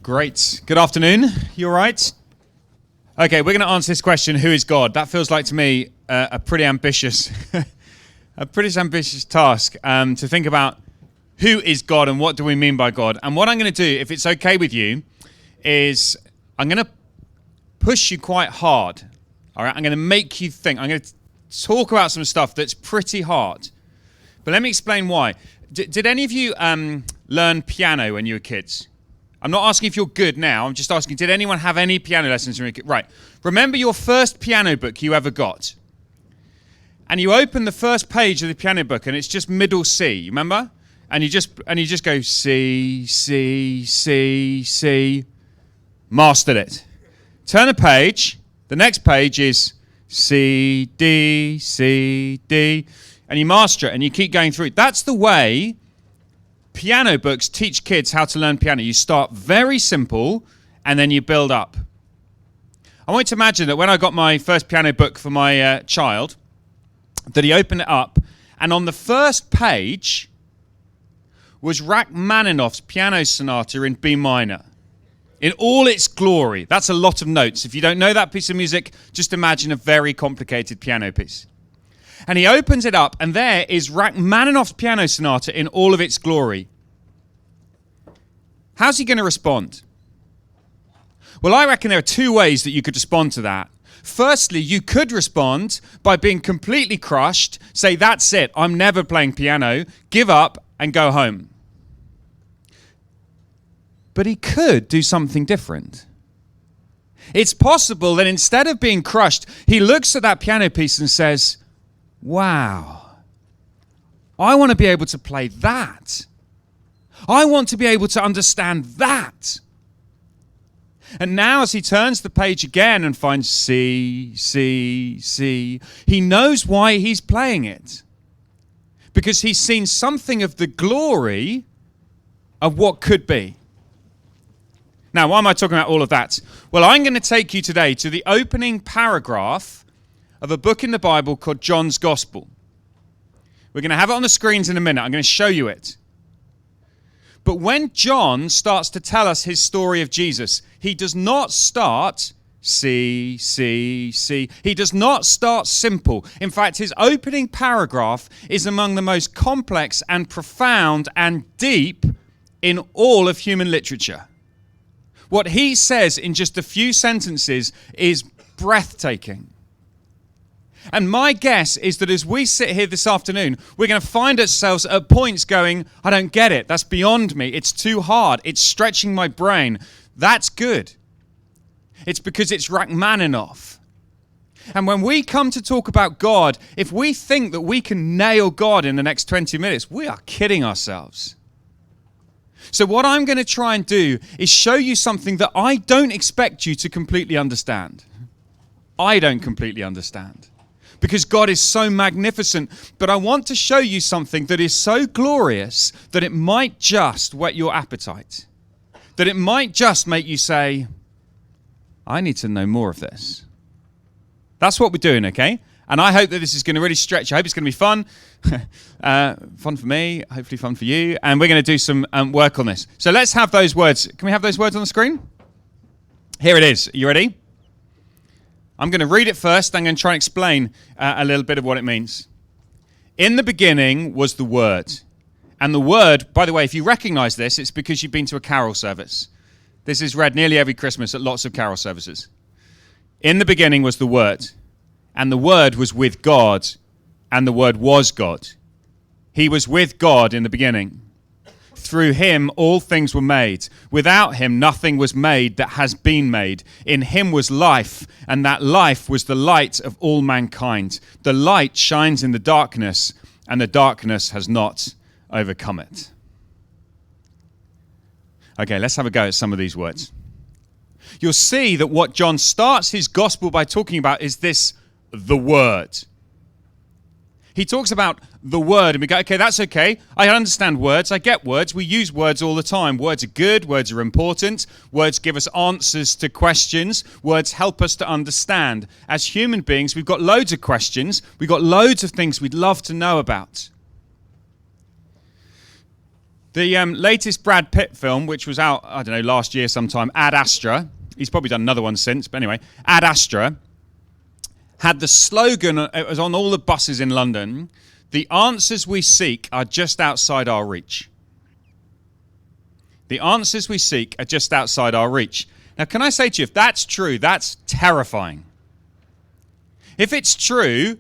Great. Good afternoon. You all right? Okay, we're going to answer this question, who is God? That feels like to me a pretty ambitious task to think about who is God and what do we mean by God. And what I'm going to do, if it's okay with you, is I'm going to push you quite hard. All right, I'm going to make you think. I'm going to talk about some stuff that's pretty hard. But let me explain why. Did any of you learn piano when you were kids? I'm not asking if you're good now. I'm just asking, did anyone have any piano lessons when you were kid? Right. Remember your first piano book you ever got? And you open the first page of the piano book and it's just middle C. You remember? And you just go C, C, C, C. Mastered it. Turn a page. The next page is C, D, C, D. And you master it and you keep going through. That's the way piano books teach kids how to learn piano. You start very simple and then you build up. I want you to imagine that when I got my first piano book for my child, that he opened it up and on the first page was Rachmaninoff's Piano Sonata in B minor. In all its glory. That's a lot of notes. If you don't know that piece of music, just imagine a very complicated piano piece. And he opens it up, and there is Rachmaninoff's Piano Sonata in all of its glory. How's he going to respond? Well, I reckon there are two ways that you could respond to that. Firstly, you could respond by being completely crushed, say, that's it, I'm never playing piano, give up, and go home. But he could do something different. It's possible that instead of being crushed, he looks at that piano piece and says, wow, I want to be able to play that. I want to be able to understand that. And now as he turns the page again and finds C, C, C, he knows why he's playing it. Because he's seen something of the glory of what could be. Now, why am I talking about all of that? Well, I'm going to take you today to the opening paragraph of a book in the Bible called John's Gospel. We're going to have it on the screens in a minute. I'm going to show you it. But when John starts to tell us his story of Jesus, he does not start C, C, C. He does not start simple. In fact, his opening paragraph is among the most complex and profound and deep in all of human literature. What he says in just a few sentences is breathtaking. And my guess is that as we sit here this afternoon, we're going to find ourselves at points going, I don't get it. That's beyond me. It's too hard. It's stretching my brain. That's good. It's because it's Rachmaninoff. And when we come to talk about God, if we think that we can nail God in the next 20 minutes, we are kidding ourselves. So what I'm going to try and do is show you something that I don't expect you to completely understand. I don't completely understand. Because God is so magnificent. But I want to show you something that is so glorious that it might just whet your appetite. That it might just make you say, I need to know more of this. That's what we're doing, okay? And I hope that this is going to really stretch. I hope it's going to be fun. Fun for me, hopefully fun for you. And we're going to do some work on this. So let's have those words. Can we have those words on the screen? Here it is. Are you ready? I'm going to read it first. I'm going to try and explain a little bit of what it means. In the beginning was the Word. And the Word, by the way, if you recognize this, it's because you've been to a carol service. This is read nearly every Christmas at lots of carol services. In the beginning was the Word. And the Word was with God, and the Word was God. He was with God in the beginning. Through him all things were made. Without him nothing was made that has been made. In him was life, and that life was the light of all mankind. The light shines in the darkness, and the darkness has not overcome it. Okay, let's have a go at some of these words. You'll see that what John starts his gospel by talking about is this, the Word. He talks about the Word, and we go, okay, that's okay. I understand words. I get words. We use words all the time. Words are good. Words are important. Words give us answers to questions. Words help us to understand. As human beings, we've got loads of questions. We've got loads of things we'd love to know about. The latest Brad Pitt film, which was out, I don't know, last year sometime, Ad Astra. He's probably done another one since, but anyway, Ad Astra had the slogan, it was on all the buses in London, "The answers we seek are just outside our reach." The answers we seek are just outside our reach. Now, can I say to you, if that's true, that's terrifying. If it's true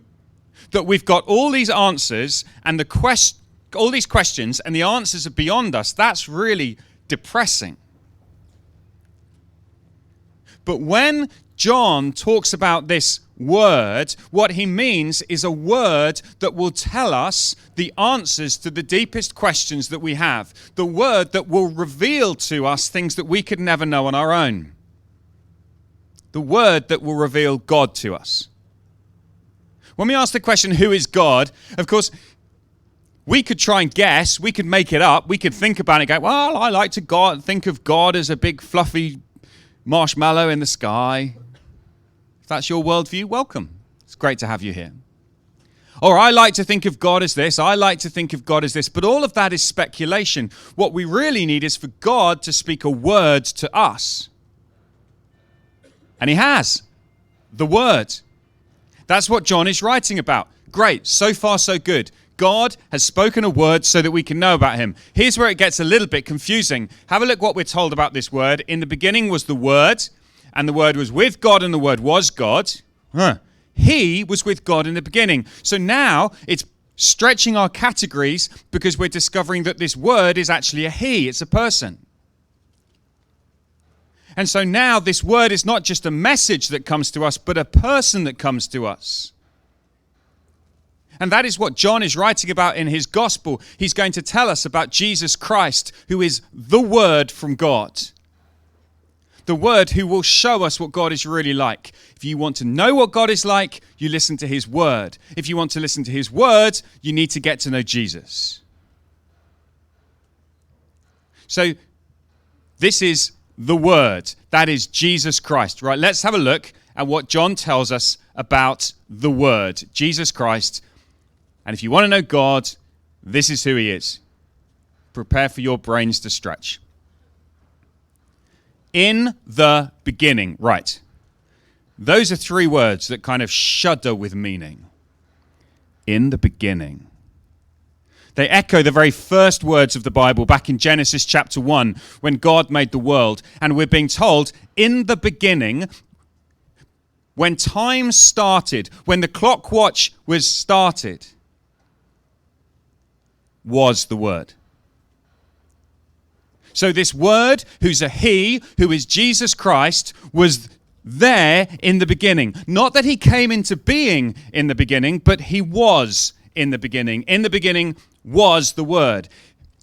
that we've got all these answers and all these questions and the answers are beyond us, that's really depressing. But when John talks about this word, what he means is a word that will tell us the answers to the deepest questions that we have. The word that will reveal to us things that we could never know on our own. The word that will reveal God to us. When we ask the question, who is God? Of course, we could try and guess. We could make it up. We could think about it and go, well, I like to think of God as a big fluffy marshmallow in the sky. If that's your worldview, welcome. It's great to have you here. Or I like to think of God as this. I like to think of God as this. But all of that is speculation. What we really need is for God to speak a word to us. And he has. The word. That's what John is writing about. Great. So far, so good. God has spoken a word so that we can know about him. Here's where it gets a little bit confusing. Have a look what we're told about this word. In the beginning was the Word, and the Word was with God, and the Word was God. He was with God in the beginning. So now it's stretching our categories because we're discovering that this word is actually a he. It's a person. And so now this word is not just a message that comes to us, but a person that comes to us. And that is what John is writing about in his gospel. He's going to tell us about Jesus Christ, who is the Word from God. The Word who will show us what God is really like. If you want to know what God is like, you listen to his Word. If you want to listen to his Word, you need to get to know Jesus. So this is the Word. That is Jesus Christ. Right, let's have a look at what John tells us about the Word, Jesus Christ. And if you want to know God, this is who he is. Prepare for your brains to stretch. In the beginning. Right. Those are three words that kind of shudder with meaning. In the beginning. They echo the very first words of the Bible back in Genesis chapter 1 when God made the world. And we're being told, in the beginning, when time started, when the clock watch was started, was the Word. So this Word, who's a he, who is Jesus Christ, was there in the beginning. Not that he came into being in the beginning, but he was in the beginning. In the beginning was the Word.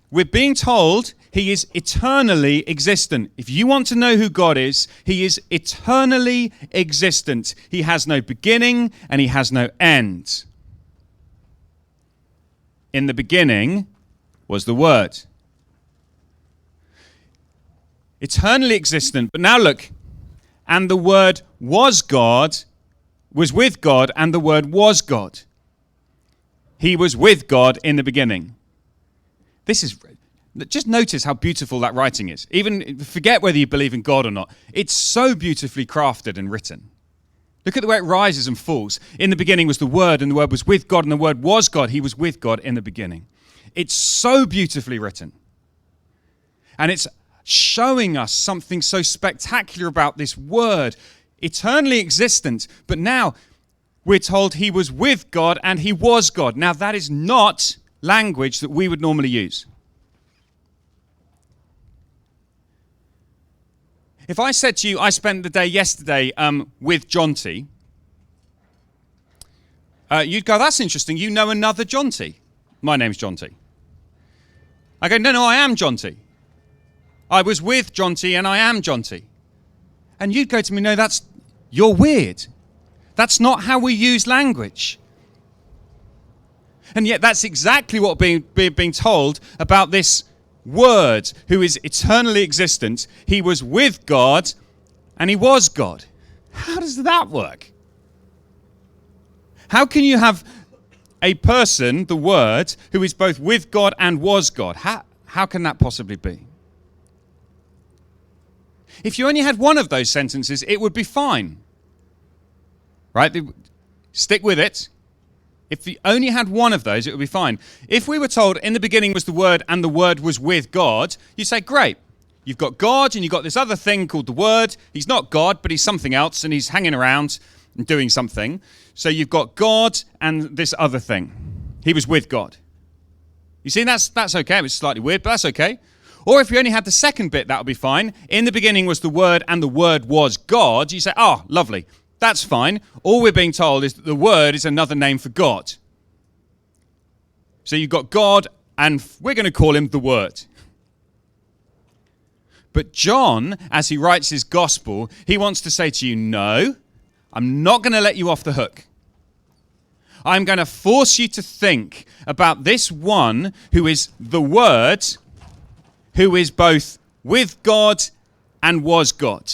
We're being told he is eternally existent. If you want to know who God is, he is eternally existent. He has no beginning and he has no end. In the beginning was the Word. Eternally existent. But now look, and the Word was God, was with God, and the Word was God. He was with God in the beginning. Just notice how beautiful that writing is. Even forget whether you believe in God or not. It's so beautifully crafted and written. Look at the way it rises and falls. In the beginning was the Word, and the Word was with God, and the Word was God. He was with God in the beginning. It's so beautifully written. And it's showing us something so spectacular about this Word. Eternally existent, but now we're told he was with God and he was God. Now that is not language that we would normally use. If I said to you, I spent the day yesterday with John T, you'd go, that's interesting. You know another John T. My name's John T. I go, no, I am John T. I was with John T and I am John T. And you'd go to me, no, you're weird. That's not how we use language. And yet that's exactly what being told about this Word who is eternally existent. He was with God and he was God. How does that work? How can you have a person, the Word, who is both with God and was God? How How can that possibly be? If you only had one of those sentences, it would be fine. Right? Stick with it. If you only had one of those, it would be fine. If we were told in the beginning was the Word and the Word was with God, you say, great. You've got God and you've got this other thing called the Word. He's not God, but he's something else and he's hanging around and doing something. So you've got God and this other thing. He was with God. You see, that's okay. It was slightly weird, but that's okay. Or if you only had the second bit, that would be fine. In the beginning was the Word and the Word was God. You say, oh, lovely. That's fine. All we're being told is that the Word is another name for God. So you've got God, and we're going to call him the Word. But John, as he writes his gospel, he wants to say to you, no, I'm not going to let you off the hook. I'm going to force you to think about this one who is the Word, who is both with God and was God.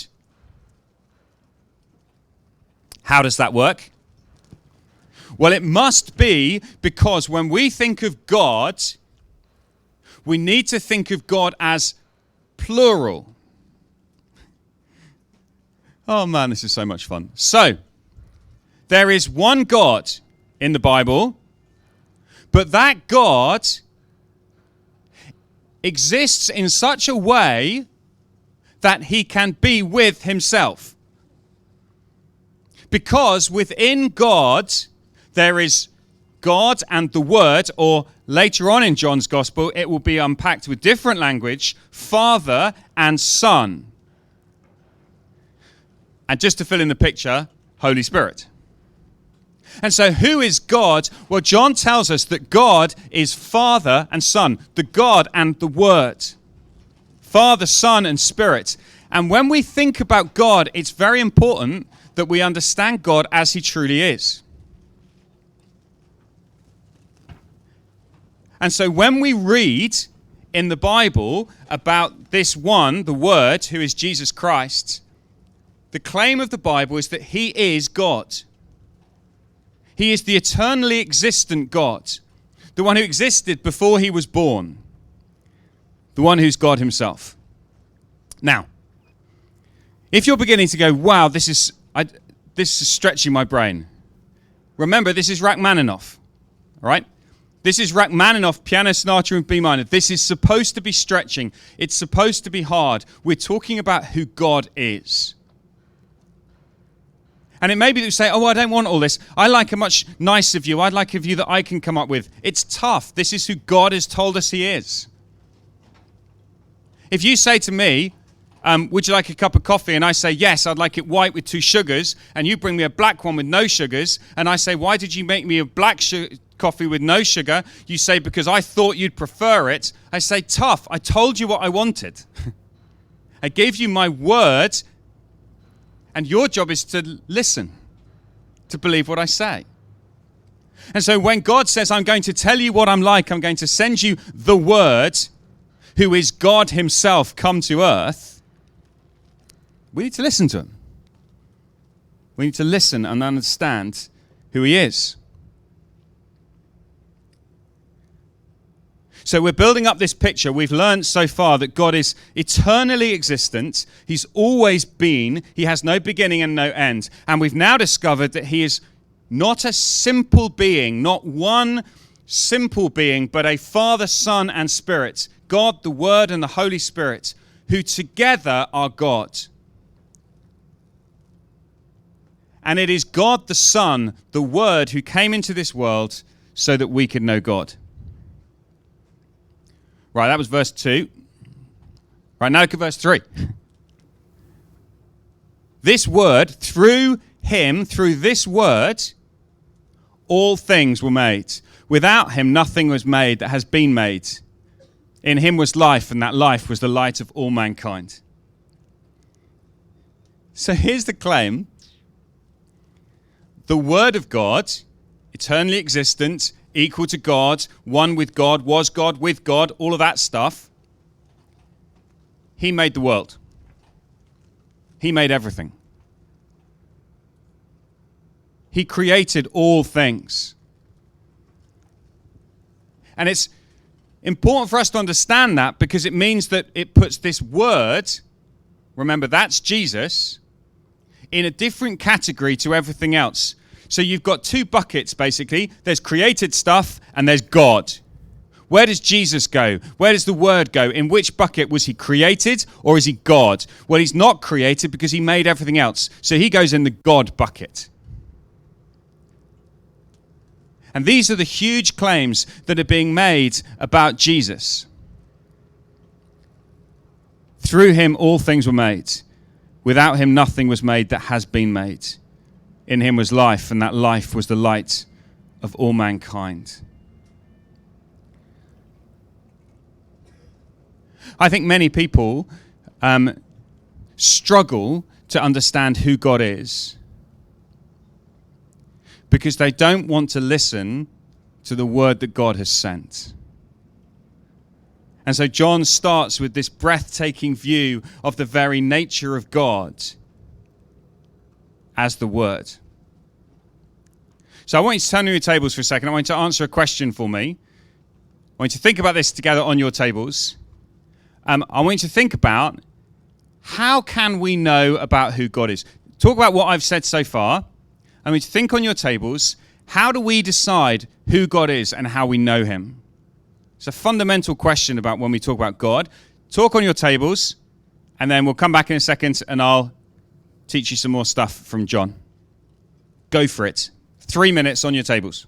How does that work? Well, it must be because when we think of God, we need to think of God as plural. Oh man, this is so much fun. So, there is one God in the Bible, but that God exists in such a way that he can be with himself. Because within God, there is God and the Word, or later on in John's Gospel, it will be unpacked with different language, Father and Son. And just to fill in the picture, Holy Spirit. And so who is God? Well, John tells us that God is Father and Son, the God and the Word. Father, Son, and Spirit. And when we think about God, it's very important that we understand God as he truly is. And so when we read in the Bible about this one, the Word, who is Jesus Christ, the claim of the Bible is that he is God. He is the eternally existent God, the one who existed before he was born, the one who's God himself. Now, if you're beginning to go, wow, this is stretching my brain. Remember, this is Rachmaninoff, all right? This is Rachmaninoff, piano sonata in B minor. This is supposed to be stretching. It's supposed to be hard. We're talking about who God is. And it may be that you say, oh, I don't want all this. I like a much nicer view. I'd like a view that I can come up with. It's tough. This is who God has told us he is. If you say to me, would you like a cup of coffee? And I say, yes, I'd like it white with 2 sugars. And you bring me a black one with no sugars. And I say, why did you make me a black coffee with no sugar? You say, because I thought you'd prefer it. I say, tough. I told you what I wanted. I gave you my word. And your job is to listen, to believe what I say. And so when God says, I'm going to tell you what I'm like, I'm going to send you the Word, who is God himself come to earth, we need to listen to him. We need to listen and understand who he is. So we're building up this picture. We've learned so far that God is eternally existent. He's always been. He has no beginning and no end. And we've now discovered that he is not a simple being, not one simple being, but a Father, Son, and Spirit. God, the Word, and the Holy Spirit, who together are God. And it is God the Son, the Word, who came into this world so that we could know God. Right, that was verse 2. Right, now look at verse 3. This word, through him, through this word, all things were made. Without him, nothing was made that has been made. In him was life, and that life was the light of all mankind. So here's the claim. The Word of God, eternally existent, equal to God, one with God, was God, with God, all of that stuff. He made the world. He made everything. He created all things. And it's Important for us to understand that because it means that it puts this word, remember that's Jesus, in a different category to everything else. So you've got two buckets basically. There's created stuff and there's God. Where does Jesus go? Where does the word go? In which bucket? Was he created or is he God? Well, he's not created because he made everything else. So he goes in the God bucket. And these are the huge claims that are being made about Jesus. Through him all things were made. Without him nothing was made that has been made. In him was life, and that life was the light of all mankind. I think many people struggle to understand who God is because they don't want to listen to the word that God has sent. And so John starts with this breathtaking view of the very nature of God as the word. So I want you to turn to your tables for a second. I want you to answer a question for me. I want you to think about this together on your tables. I want you to think about how can we know about who God is? Talk about what I've said so far. I want you to think on your tables, how do we decide who God is and how we know him? It's a fundamental question about when we talk about God. Talk on your tables, and then we'll come back in a second and I'll teach you some more stuff from John. Go for it. 3 minutes on your tables.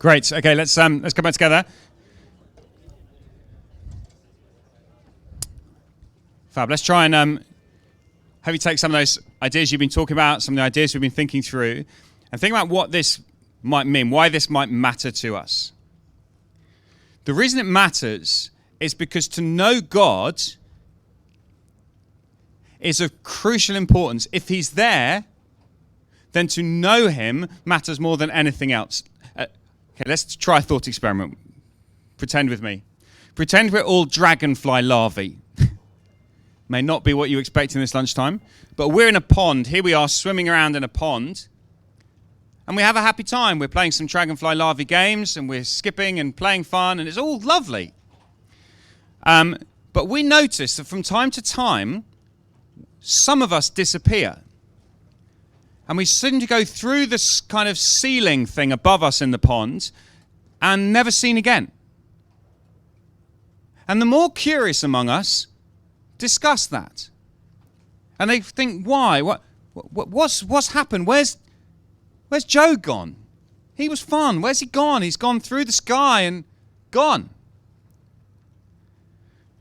Great. Okay, let's come back together. Fab. Let's try and have you take some of those ideas you've been talking about, some of the ideas we've been thinking through, and think about what this might mean, why this might matter to us. The reason it matters is because to know God is of crucial importance. If he's there, then to know him matters more than anything else. Okay, let's try a thought experiment. Pretend with me. Pretend we're all dragonfly larvae. May not be what you expect in this lunchtime, but we're in a pond. Here we are swimming around in a pond, and we have a happy time. We're playing some dragonfly larvae games, and we're skipping and playing fun, and it's all lovely. But we notice that from time to time, some of us disappear. And we seem to go through this kind of ceiling thing above us in the pond and never seen again. And the more curious among us discuss that. And they think, why? What's happened? Where's Joe gone? He was fun. Where's he gone? He's gone through the sky and gone.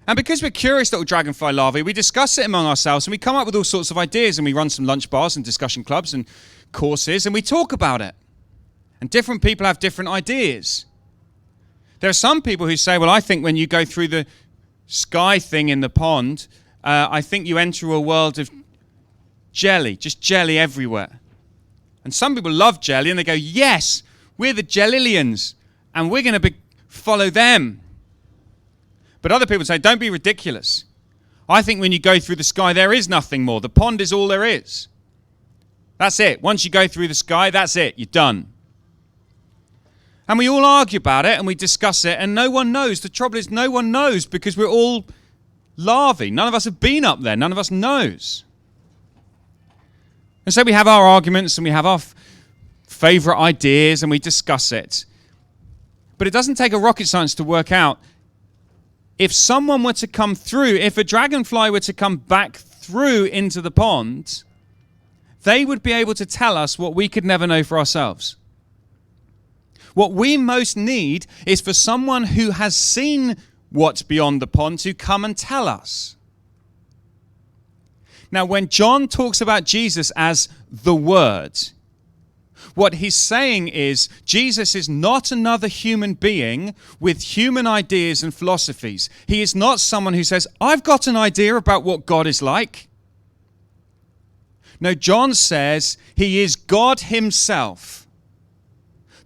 And because we're curious little dragonfly larvae, we discuss it among ourselves and we come up with all sorts of ideas, and we run some lunch bars and discussion clubs and courses, and we talk about it. And different people have different ideas. There are some people who say, well, I think when you go through the sky thing in the pond, I think you enter a world of jelly, just jelly everywhere. And some people love jelly and they go, yes, we're the Jellilians and we're going to follow them. But other people say, don't be ridiculous. I think when you go through the sky, there is nothing more. The pond is all there is. That's it. Once you go through the sky, that's it. You're done. And we all argue about it and we discuss it, and no one knows. The trouble is no one knows because we're all larvae. None of us have been up there. None of us knows. And so we have our arguments and we have our favorite ideas and we discuss it. But it doesn't take a rocket science to work out, if someone were to come through, if a dragonfly were to come back through into the pond, they would be able to tell us what we could never know for ourselves. What we most need is for someone who has seen what's beyond the pond to come and tell us. Now, when John talks about Jesus as the Word, what he's saying is Jesus is not another human being with human ideas and philosophies. He is not someone who says, I've got an idea about what God is like. No, John says he is God himself,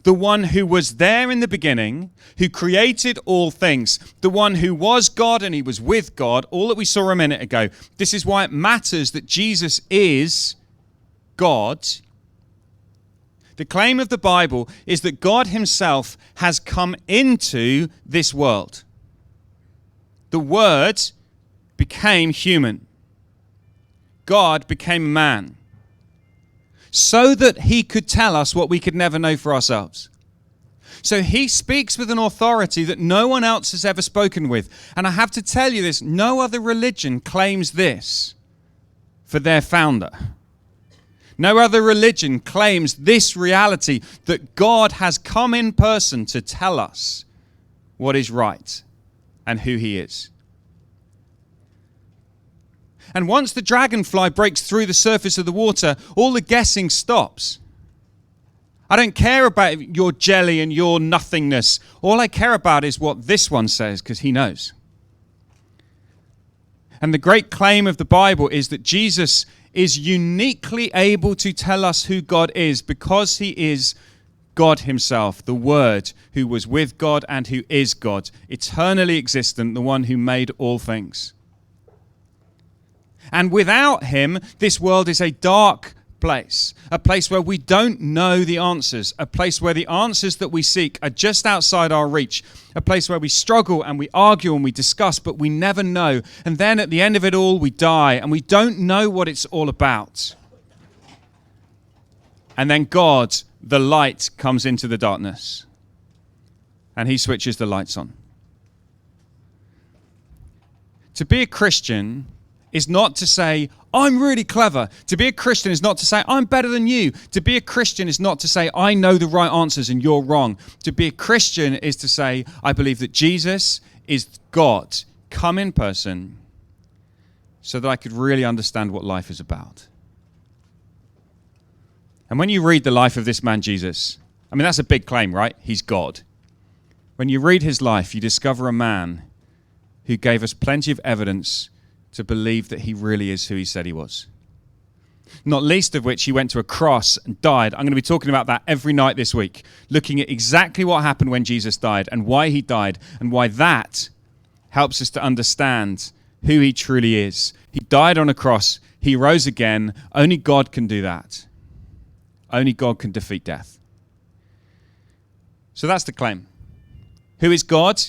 the one who was there in the beginning, who created all things, the one who was God and he was with God, all that we saw a minute ago. This is why it matters that Jesus is God. The claim of the Bible is that God himself has come into this world. The Word became human. God became man so that he could tell us what we could never know for ourselves. So he speaks with an authority that no one else has ever spoken with. And I have to tell you this, no other religion claims this for their founder. No other religion claims this reality, that God has come in person to tell us what is right and who he is. And once the dragonfly breaks through the surface of the water, all the guessing stops. I don't care about your jelly and your nothingness. All I care about is what this one says, because he knows. And the great claim of the Bible is that Jesus is uniquely able to tell us who God is because he is God himself, the Word who was with God and who is God, eternally existent, the one who made all things. And without him, this world is a dark place, a place where we don't know the answers, a place where the answers that we seek are just outside our reach, a place where we struggle and we argue and we discuss, but we never know. And then at the end of it all, we die and we don't know what it's all about. And then God, the light, comes into the darkness and he switches the lights on. To be a Christian is not to say, I'm really clever. To be a Christian is not to say, I'm better than you. To be a Christian is not to say, I know the right answers and you're wrong. To be a Christian is to say, I believe that Jesus is God, come in person, so that I could really understand what life is about. And when you read the life of this man, Jesus, I mean, that's a big claim, right? He's God. When you read his life, you discover a man who gave us plenty of evidence to believe that he really is who he said he was. Not least of which, he went to a cross and died. I'm going to be talking about that every night this week, looking at exactly what happened when Jesus died and why he died and why that helps us to understand who he truly is. He died on a cross. He rose again. Only God can do that. Only God can defeat death. So that's the claim. Who is God?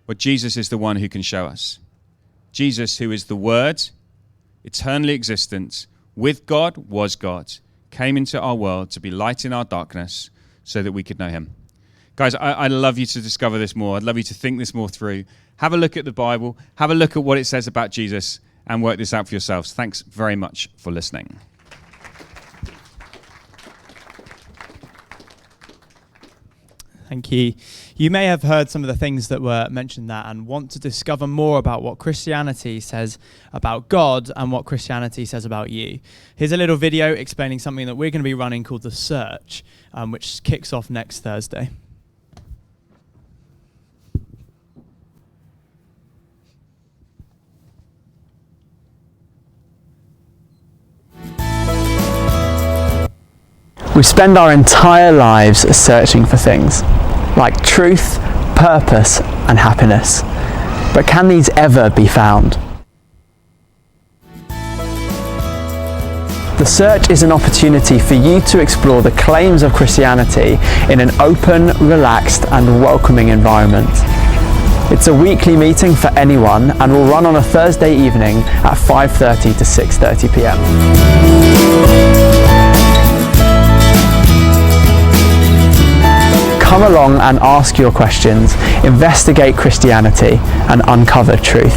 Well, Jesus is the one who can show us. Jesus, who is the Word, eternally existent, with God, was God, came into our world to be light in our darkness so that we could know him. Guys, I'd love you to discover this more. I'd love you to think this more through. Have a look at the Bible. Have a look at what it says about Jesus and work this out for yourselves. Thanks very much for listening. Thank you. You may have heard some of the things that were mentioned there and want to discover more about what Christianity says about God and what Christianity says about you. Here's a little video explaining something that we're going to be running called The Search, which kicks off next Thursday. We spend our entire lives searching for things like truth, purpose, and happiness. But can these ever be found? The Search is an opportunity for you to explore the claims of Christianity in an open, relaxed, and welcoming environment. It's a weekly meeting for anyone and will run on a Thursday evening at 5:30 to 6:30 p.m. Come along and ask your questions, investigate Christianity, and uncover truth.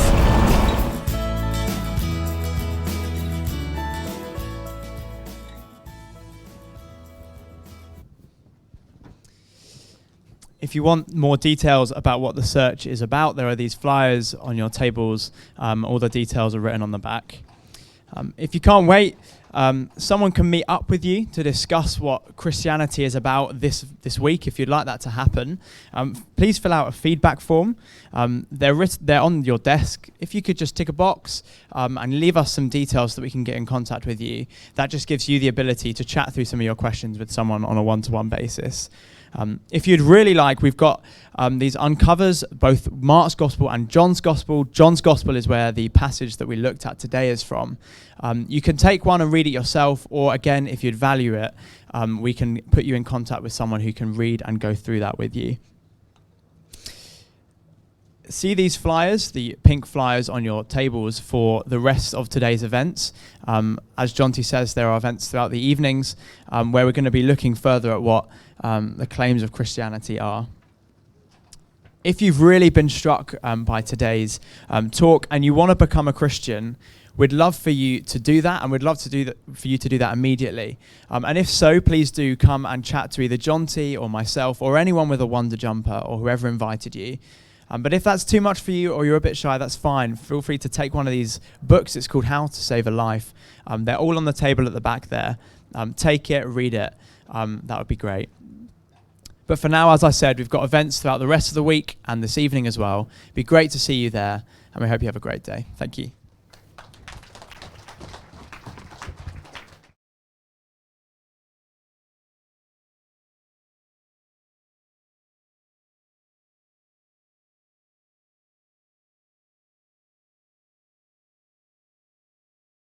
If you want more details about what The Search is about, there are these flyers on your tables. All the details are written on the back. If you can't wait, someone can meet up with you to discuss what Christianity is about this week, if you'd like that to happen. Please fill out a feedback form. They're on your desk. If you could just tick a box and leave us some details so that we can get in contact with you, that just gives you the ability to chat through some of your questions with someone on a one-to-one basis. If you'd really like, we've got these uncovers, both Mark's Gospel and John's Gospel. John's Gospel is where the passage that we looked at today is from. You can take one and read it yourself, or again, if you'd value it, we can put you in contact with someone who can read and go through that with you. See these flyers, the pink flyers on your tables for the rest of today's events. As Jonty says, there are events throughout the evenings where we're going to be looking further at what the claims of Christianity are. If you've really been struck by today's talk and you want to become a Christian, we'd love for you to do that, and we'd love to do that for you to do that immediately. And if so, please do come and chat to either Jonty or myself or anyone with a Wonder Jumper or whoever invited you. But if that's too much for you or you're a bit shy, that's fine. Feel free to take one of these books. It's called How to Save a Life. They're all on the table at the back there. Take it, read it. That would be great. But for now, as I said, we've got events throughout the rest of the week and this evening as well. It'd be great to see you there, and we hope you have a great day. Thank you.